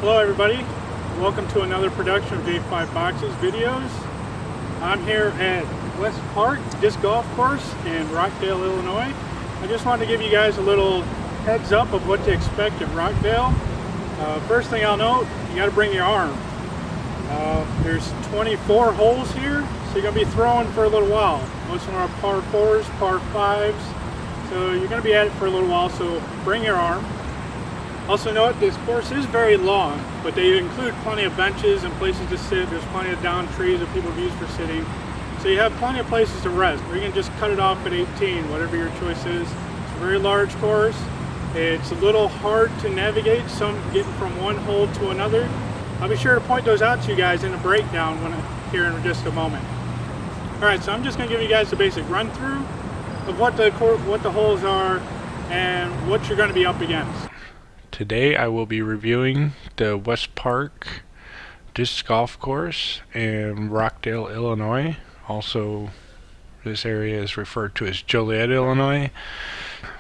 Hello everybody, welcome to another production of J5 Boxes videos. I'm here at West Park Disc Golf Course in Rockdale, Illinois. I just wanted to give you guys a little heads up of what to expect at Rockdale. First thing I'll note, you got to bring your arm. There's 24 holes here, so you're going to be throwing for a little while. Most of them are par 4s, par 5s, so you're going to be at it for a little while, so bring your arm. Also note, this course is very long, but they include plenty of benches and places to sit. There's plenty of down trees that people have used for sitting. So you have plenty of places to rest, or you can just cut it off at 18, whatever your choice is. It's a very large course. It's a little hard to navigate, some getting from one hole to another. I'll be sure to point those out to you guys in a breakdown here in just a moment. Alright, so I'm just going to give you guys a basic run through of what the holes are and what you're going to be up against. Today I will be reviewing the West Park Disc Golf Course in Rockdale, Illinois. Also, this area is referred to as Joliet, Illinois.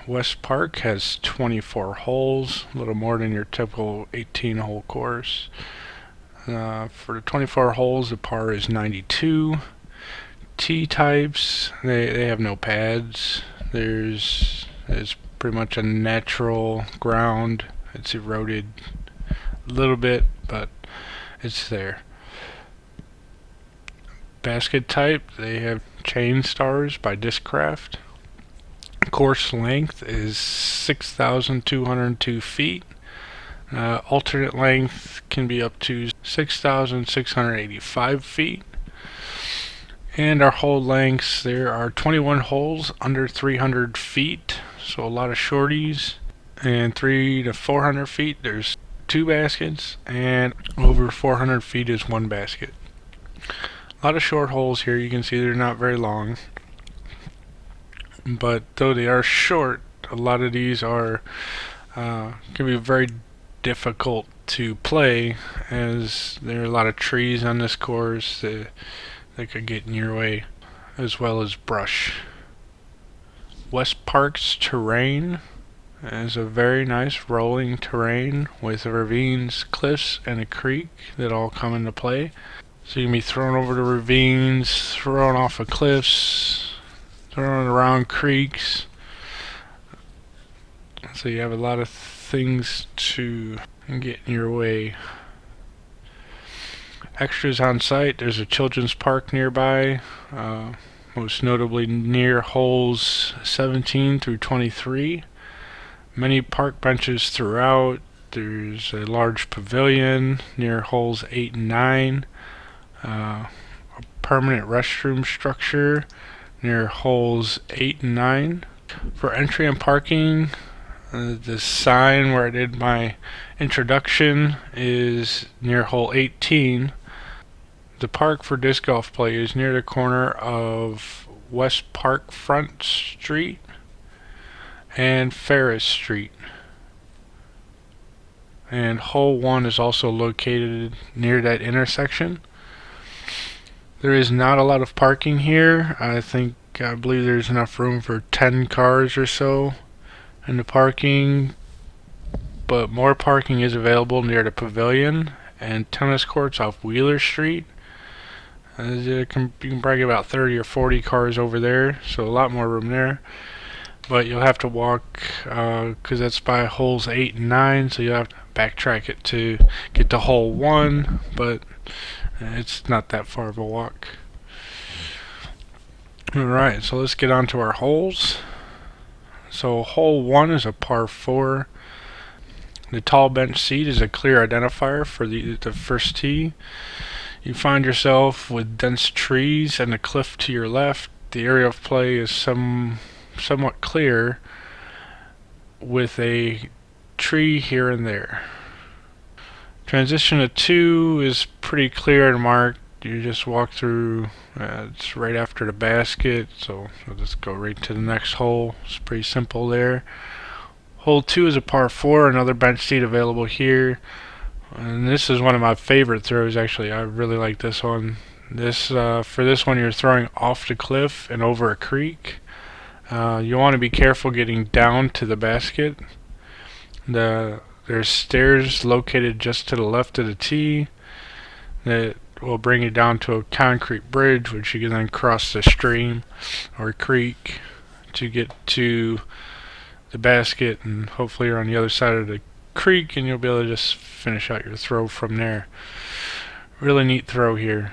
West Park has 24 holes, a little more than your typical 18-hole course. For the 24 holes, the par is 92. Tee types, they have no pads. It's pretty much a natural ground. It's eroded a little bit, but it's there. Basket type, they have Chainstars by DiscCraft. Course length is 6,202 feet. Alternate length can be up to 6,685 feet. And our hole lengths, there are 21 holes under 300 feet, so a lot of shorties. And 300 to 400 feet there's 2 baskets, and over 400 feet is 1 basket. A lot of short holes here. You can see they're not very long, but though they are short, a lot of these are can be very difficult to play, as there are a lot of trees on this course that could get in your way, as well as brush. West Park's terrain is a very nice rolling terrain with ravines, cliffs, and a creek that all come into play. So you can be thrown over the ravines, thrown off of cliffs, thrown around creeks. So you have a lot of things to get in your way. Extras on site, there's a children's park nearby, most notably near holes 17 through 23. Many park benches throughout. There's a large pavilion near holes 8 and 9. A permanent restroom structure near holes 8 and 9. For entry and parking, the sign where I did my introduction is near hole 18. The park for disc golf play is near the corner of West Park Front Street and Ferris St. And hole 1 is also located near that intersection. There is not a lot of parking here. I believe there's enough room for 10 cars or so in the parking, but more parking is available near the pavilion and tennis courts off Wheeler Street. You can probably get about 30 or 40 cars over there, so a lot more room there. But you'll have to walk, because that's by holes 8 and 9, so you'll have to backtrack it to get to hole 1, but it's not that far of a walk. Alright, so let's get on to our holes. So hole 1 is a par 4. The tall bench seat is a clear identifier for the first tee. You find yourself with dense trees and a cliff to your left. The area of play is somewhat clear with a tree here and there. Transition to 2 is pretty clear and marked. You just walk through, it's right after the basket, so we'll just go right to the next hole. It's pretty simple there. Hole 2 is a par 4, another bench seat available here. And this is one of my favorite throws, actually. I really like this one. For this one, you're throwing off the cliff and over a creek. You want to be careful getting down to the basket. The There's stairs located just to the left of the tee that will bring you down to a concrete bridge, which you can then cross the stream or creek to get to the basket, and hopefully you're on the other side of the creek and you'll be able to just finish out your throw from there. Really neat throw here.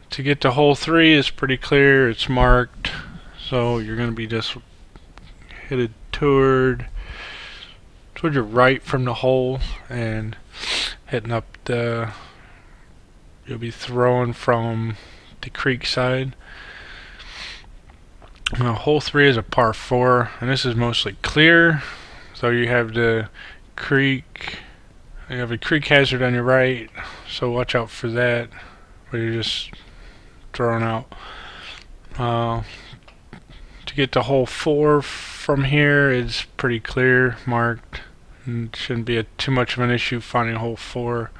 To get to hole 3 is pretty clear, it's marked, so you're going to be just headed toward your right from the hole and hitting up you'll be throwing from the creek side. Now, hole 3 is a par 4, and this is mostly clear. So you have the creek, you have a creek hazard on your right, so watch out for that. But you're just throwing out. To get to hole 4 from here is pretty clear, marked, and shouldn't be too much of an issue finding hole 4.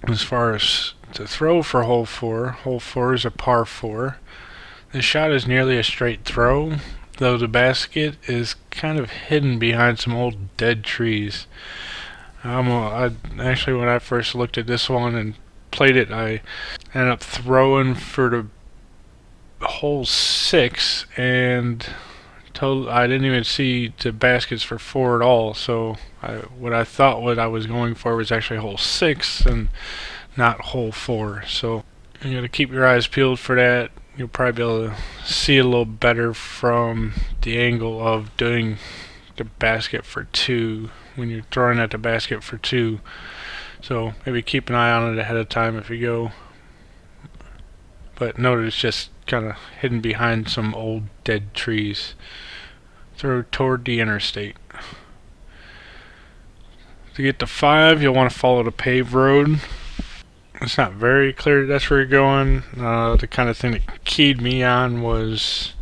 As far as to throw for hole 4 is a par 4. The shot is nearly a straight throw, though the basket is kind of hidden behind some old dead trees. Actually, when I first looked at this one and played it, I ended up throwing for the hole 6, and I didn't even see the baskets for 4 at all. So what I thought what I was going for was actually hole 6 and not hole 4. So you got to keep your eyes peeled for that. You'll probably be able to see a little better from the angle of doing the basket for 2 when you're throwing at the basket for 2. So maybe keep an eye on it ahead of time if you go. But note it's just kind of hidden behind some old dead trees. Throw toward the interstate. To get to 5, you'll want to follow the paved road. It's not very clear that's where you're going. The kind of thing that keyed me on was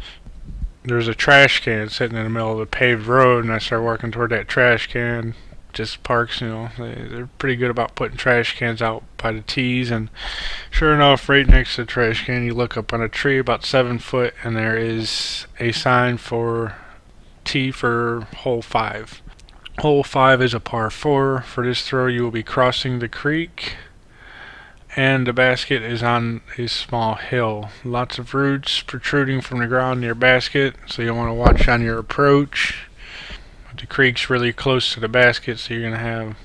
there's a trash can sitting in the middle of the paved road, and I started walking toward that trash can. Just parks, you know, they're pretty good about putting trash cans out by the tees, and sure enough, right next to the trash can, you look up on a tree about 7 foot, and there is a sign for tee for hole 5. Hole 5 is a par 4. For this throw, you will be crossing the creek, and the basket is on a small hill. Lots of roots protruding from the ground near basket, so you'll want to watch on your approach. The creek's really close to the basket, so you're going to have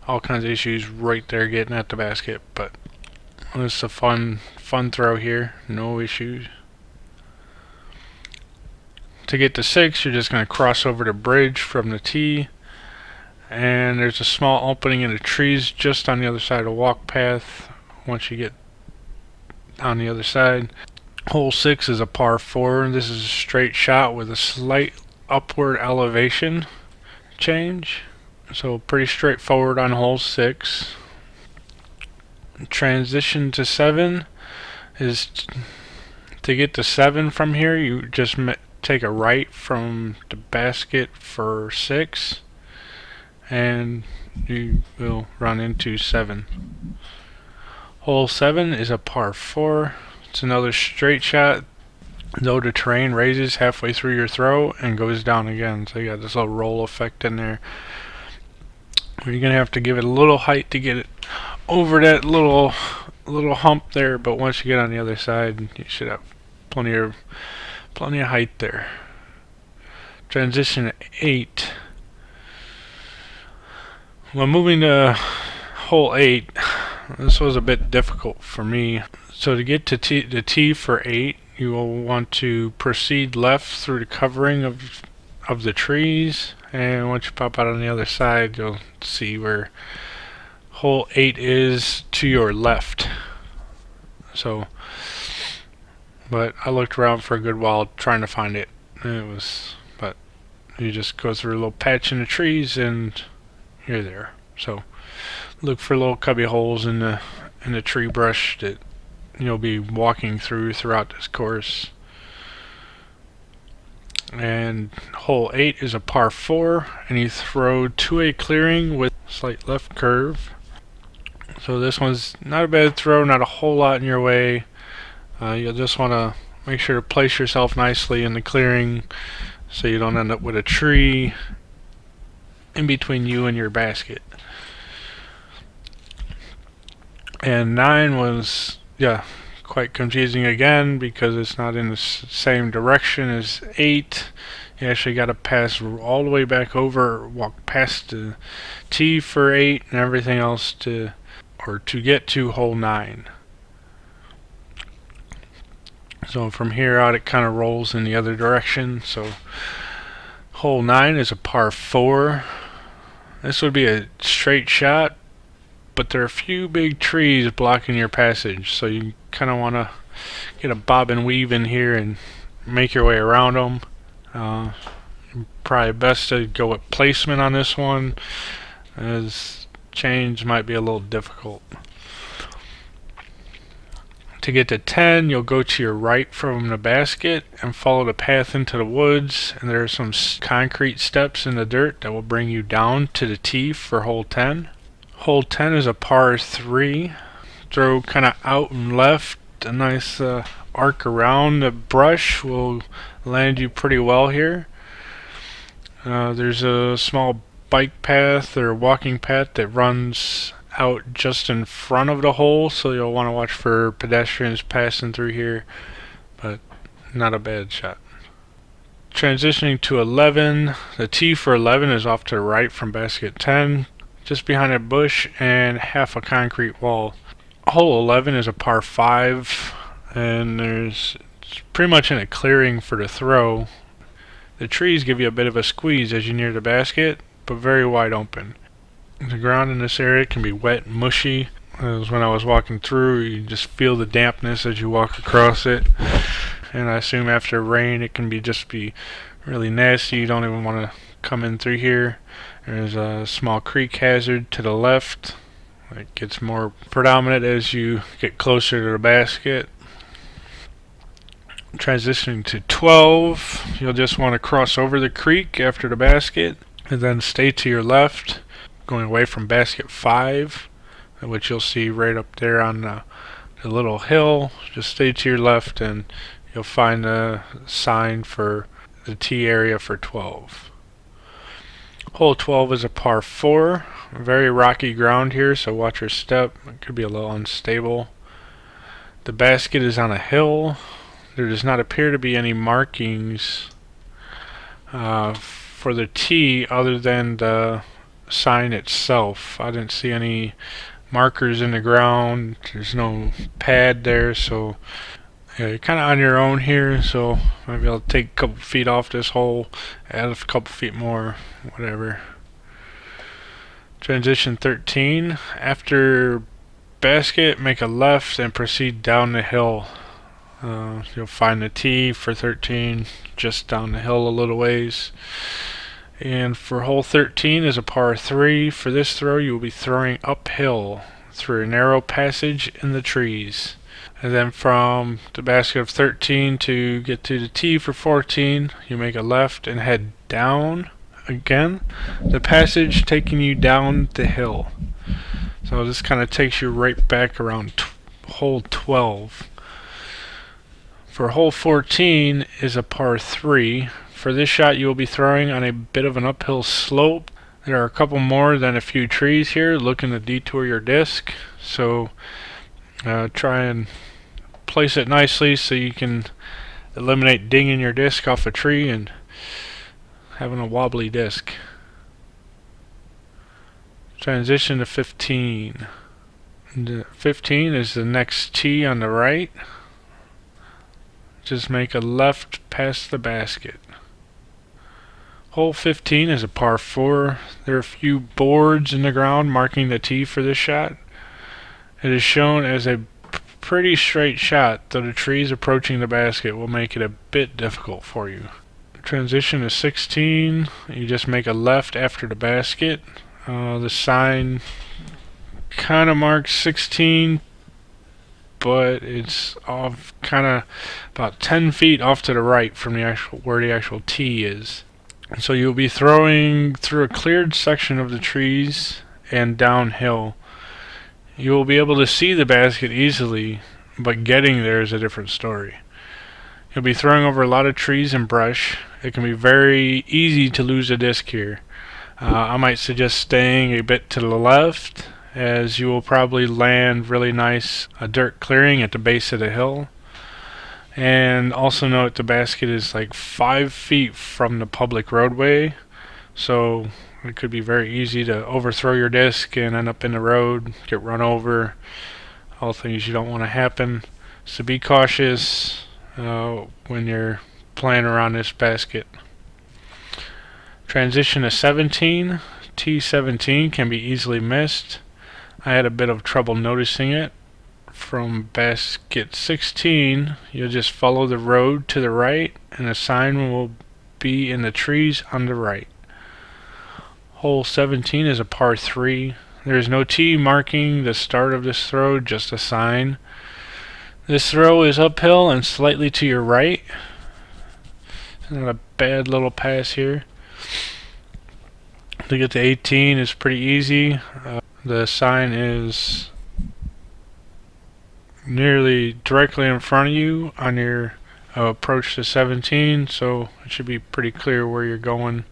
all kinds of issues right there getting at the basket. But it's a fun throw here, no issues. To get to 6, you're just going to cross over the bridge from the tee, and there's a small opening in the trees just on the other side of the walk path. Once you get on the other side, hole 6 is a par 4. This is a straight shot with a slight upward elevation change, so pretty straightforward on hole 6. Transition to 7 is to get to 7 from here. You just take a right from the basket for 6, and you will run into 7. Hole 7 is a par 4. It's another straight shot, though the terrain raises halfway through your throw and goes down again, so you got this little roll effect in there. You're gonna have to give it a little height to get it over that little hump there, but once you get on the other side, you should have plenty of height there. Transition to 8. When moving to hole 8, this was a bit difficult for me. So to get to the tee for 8, you will want to proceed left through the covering of the trees, and once you pop out on the other side, you'll see where hole 8 is to your left. So, but I looked around for a good while trying to find it. But you just go through a little patch in the trees and you're there. So look for little cubby holes in the tree brush that you'll be walking throughout this course. And hole 8 is a par 4, and you throw to a clearing with slight left curve. So this one's not a bad throw, not a whole lot in your way. You'll just want to make sure to place yourself nicely in the clearing so you don't end up with a tree in between you and your basket. And 9 was, yeah, quite confusing again because it's not in the same direction as 8. You actually got to pass all the way back over, walk past the tee for 8 and everything else to get to hole 9. So from here out it kind of rolls in the other direction. So hole 9 is a par 4. This would be a straight shot, but there are a few big trees blocking your passage, so you kind of want to get a bob and weave in here and make your way around them. Probably best to go with placement on this one, as change might be a little difficult. To get to 10, you'll go to your right from the basket and follow the path into the woods, and there are some concrete steps in the dirt that will bring you down to the tee for hole 10. Hole 10 is a par 3. Throw kind of out and left, a nice arc around the brush will land you pretty well here. There's a small bike path or walking path that runs out just in front of the hole, so you'll want to watch for pedestrians passing through here, but not a bad shot. Transitioning to 11, the tee for 11 is off to the right from basket 10, just behind a bush and half a concrete wall. Hole 11 is a par 5, and it's pretty much in a clearing for the throw. The trees give you a bit of a squeeze as you near the basket, but very wide open. The ground in this area can be wet and mushy. As when I was walking through, you just feel the dampness as you walk across it. And I assume after rain it can just be really nasty. You don't even want to come in through here. There's a small creek hazard to the left. It gets more predominant as you get closer to the basket. Transitioning to 12, you'll just want to cross over the creek after the basket and then stay to your left, going away from basket 5, which you'll see right up there on the little hill. Just stay to your left and you'll find a sign for the tee area for 12. Hole 12 is a par 4. Very rocky ground here, so watch your step. It could be a little unstable. The basket is on a hill. There does not appear to be any markings for the tee other than the sign itself. I didn't see any markers in the ground. There's no pad there, so yeah, you're kind of on your own here. So maybe I'll take a couple feet off this hole, add a couple feet more, whatever. Transition 13. After basket, make a left and proceed down the hill. You'll find the tee for 13 just down the hill a little ways. And for hole 13 is a par 3. For this throw, you will be throwing uphill through a narrow passage in the trees. And then from the basket of 13 to get to the tee for 14, you make a left and head down again. The passage taking you down the hill. So this kind of takes you right back around hole 12. For hole 14 is a par 3. For this shot you will be throwing on a bit of an uphill slope. There are a couple more than a few trees here looking to detour your disc, so try and place it nicely so you can eliminate dinging your disc off a tree and having a wobbly disc. Transition to 15. 15 is the next tee on the right. Just make a left past the basket. Hole 15 is a par 4. There are a few boards in the ground marking the tee for this shot. It is shown as a pretty straight shot, though the trees approaching the basket will make it a bit difficult for you. Transition to 16. You just make a left after the basket. The sign kind of marks 16, but it's off kind of about 10 feet off to the right from the where the actual tee is. So you'll be throwing through a cleared section of the trees and downhill. You will be able to see the basket easily, but getting there is a different story. You'll be throwing over a lot of trees and brush. It can be very easy to lose a disc here. I might suggest staying a bit to the left, as you will probably land really nice a dirt clearing at the base of the hill. And also note the basket is like 5 feet from the public roadway, so it could be very easy to overthrow your disc and end up in the road, get run over, all things you don't want to happen. So be cautious when you're playing around this basket. Transition to 17. T17 can be easily missed. I had a bit of trouble noticing it. From basket 16, you'll just follow the road to the right, and a sign will be in the trees on the right. Hole 17 is a par 3. There is no tee marking the start of this throw, just a sign. This throw is uphill and slightly to your right. Not a bad little pass here. To get to 18 is pretty easy. The sign is nearly directly in front of you on your approach to 17, so it should be pretty clear where you're going.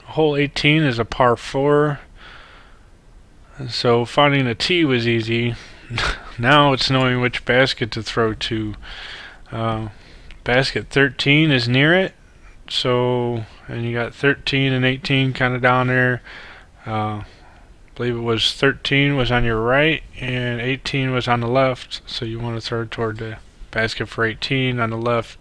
Hole 18 is a par 4, so finding a tee was easy. Now it's knowing which basket to throw to. Basket 13 is near it, so, and you got 13 and 18 kind of down there. Believe it was 13 was on your right and 18 was on the left, so you want to throw toward the basket for 18 on the left.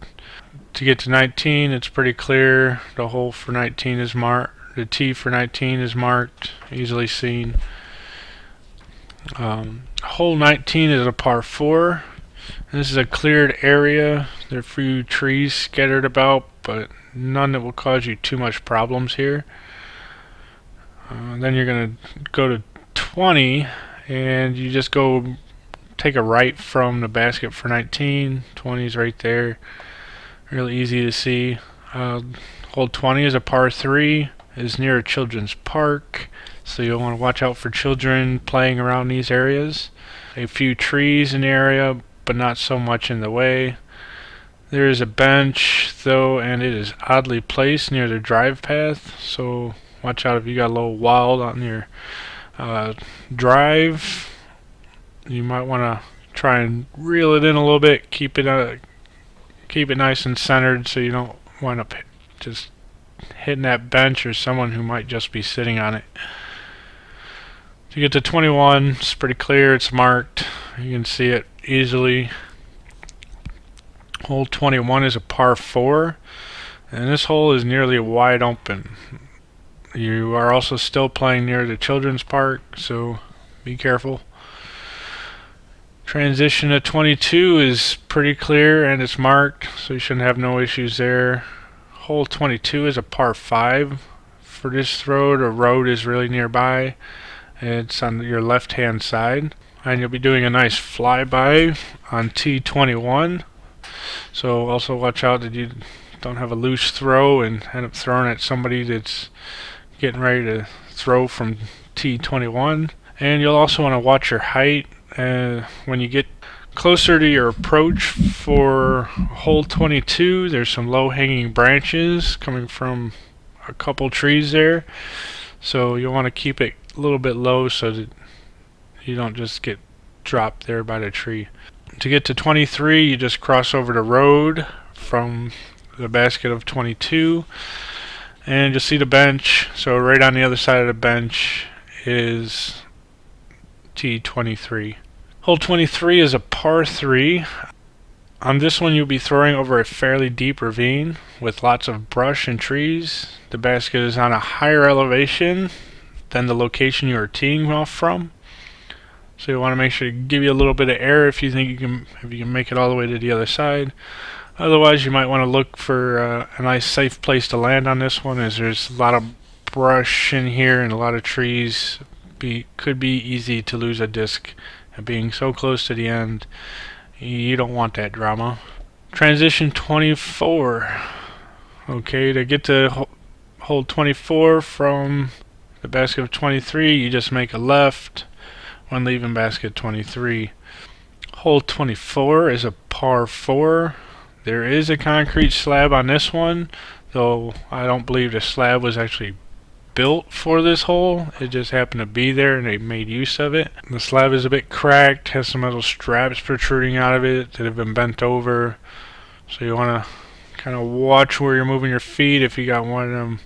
To get to 19, it's pretty clear. The hole for 19 is marked. The tee for 19 is marked, easily seen. Hole 19 is a par 4. This is a cleared area. There are a few trees scattered about, but none that will cause you too much problems here. Then you're going to go to 20, and you just go take a right from the basket for 19. 20 is right there. Really easy to see. Hole 20 is a par 3. Is near a children's park, so you'll want to watch out for children playing around these areas. A few trees in the area, but not so much in the way. There is a bench, though, and it is oddly placed near the drive path, so watch out if you got a little wild on your drive. You might want to try and reel it in a little bit, keep it nice and centered, so you don't wind up just hitting that bench or someone who might just be sitting on it. To get to 21, it's pretty clear, it's marked, you can see it easily. Hole 21 is a par 4, and this hole is nearly wide open. You are also still playing near the children's park, so be careful. Transition to 22 is pretty clear and it's marked, so you shouldn't have no issues there. Hole 22 is a par 5. For this throw, the road is really nearby. It's on your left hand side, and you'll be doing a nice flyby on T21, so also watch out that you don't have a loose throw and end up throwing at somebody that's getting ready to throw from T21. And you'll also want to watch your height when you get closer to your approach for hole 22. There's some low hanging branches coming from a couple trees there, so you'll want to keep it a little bit low so that you don't just get dropped there by the tree. To get to 23, you just cross over the road from the basket of 22, and you'll see the bench. So right on the other side of the bench is T23. Hole 23 is a par 3. On this one, you'll be throwing over a fairly deep ravine with lots of brush and trees. The basket is on a higher elevation than the location you are teeing off from, so you want to make sure to give you a little bit of air if you think you can make it all the way to the other side. Otherwise, you might want to look for a nice safe place to land on this one, as there's a lot of brush in here and a lot of trees. Could be easy to lose a disc, and being so close to the end, you don't want that drama. Transition 24. Okay, to get to hole 24 from the basket of 23, you just make a left when leaving basket 23. Hole 24 is a par 4. There is a concrete slab on this one, though I don't believe the slab was actually built for this hole. It just happened to be there and they made use of it. The slab is a bit cracked, has some little straps protruding out of it that have been bent over. So you want to kind of watch where you're moving your feet. If you got one of them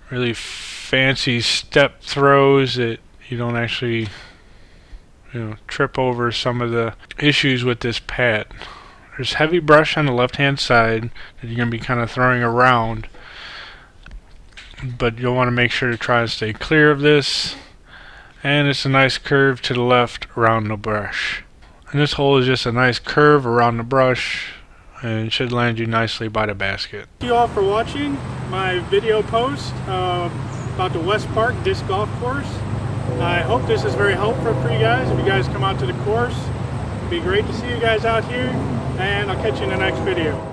really fancy step throws that you don't actually trip over some of the issues with this pad. There's heavy brush on the left hand side that you're going to be kind of throwing around, but you'll want to make sure to try and stay clear of this. And it's a nice curve to the left around the brush, and this hole is just a nice curve around the brush, and it should land you nicely by the basket. Thank you all for watching my video post about the West Park Disc Golf Course. I hope this is very helpful for you guys. If you guys come out to the course, it'd be great to see you guys out here, and I'll catch you in the next video.